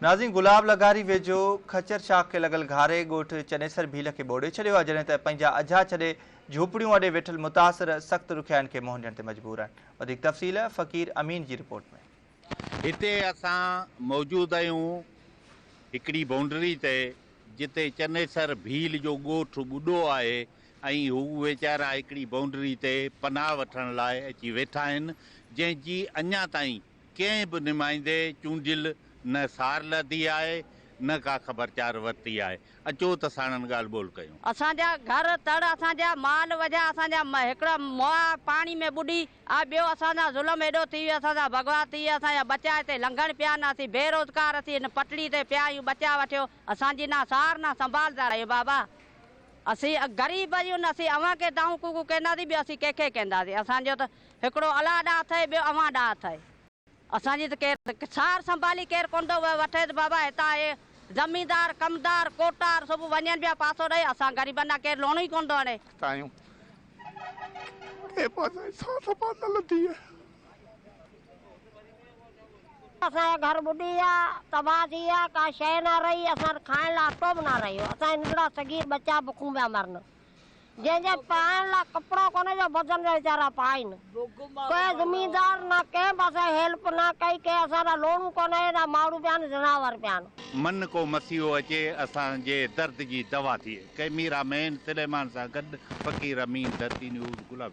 नाज़रीन, गुलाब लगारी वेझो खचर शाख के लगल घारे ॻोठ चनेसर भील के ॿोड़े छॾियो आहे, जॾहिं त पंहिंजा अझा छॾे झोपड़ियूं अॾे वेठल मुतासिर सख़्त रुखियानि खे मुंहुं ॾियण ते मजबूर आहिनि। वधीक तफ़सील फ़कीर अमीन जी रिपोर्ट में। हिते असां मौजूद आहियूं हिकिड़ी बाउंड्री ते, जिते चनेसर भील जो ॻोठ ॿुॾो आहे ऐं हू वीचारा हिकिड़ी बाउंड्री ते पनाह वठण लाइ अची वेठा आहिनि, जंहिंजी अञा ताईं कंहिं बि नुमाइंदे चूंडियल न सार लधी आहे न का ख़बरचार वरिती आहे। अचो त साणनि ॻाल्हि ॿोल कयूं। असांजा घर तड़, असांजा माल वॼा, असांजा हिकिड़ा मुआ पाणी में ॿुॾी आ, ॿियो असांजा ज़ुल्म एॾो थी वियो, असांजा भॻवा थी विया, असांजा बचा हिते लंघण पिया न, असीं बेरोज़गार, असीं हिन पटड़ी ते पिया आहियूं, बचा वठियो, असांजी ना सार ना संभालदा आहियूं बाबा। असीं गरीब आहियूं न, असीं अवां खे दाऊं कूकू कंदासीं, ॿियो असीं कंहिंखे कंदासीं। असांजो त हिकिड़ो अलाह ॾाह अथई, ॿियो अवां ॾाह अथई। असांजी त केरु सार संभाली केरु कोन थो वठे त बाबा। हितां हे ज़मींदार कमदार कोटार सभु वञनि पिया पासो ॾेई, असां ग़रीबनि ॾांहुं केरु लोणो ई कोन थो हणे। असांजा घर ॿुॾी विया, तबाह थी विया, का शइ न रही, असां खाइण लाइ अटो बि न रहियो, असां नंढड़ा सगीर बच्चा बुखूं पिया मरनि, जंहिंजे पाइण लाइ कपिड़ो कोन्हे जो बदन में वीचारा पाइनि। कोई ज़मींदार न कंहिं पासे हेल्प न कई, कंहिं असांजा लोणू कोन्हे, न माण्हू पिया आहिनि, जनावर पिया आहिनि। मन को मसीहो अचे असांजे दर्द जी दवा थिए। कैमीरा मैन सुलेमान सां गॾु फ़कीर अमीन, धरती न्यूज़, गुलाब।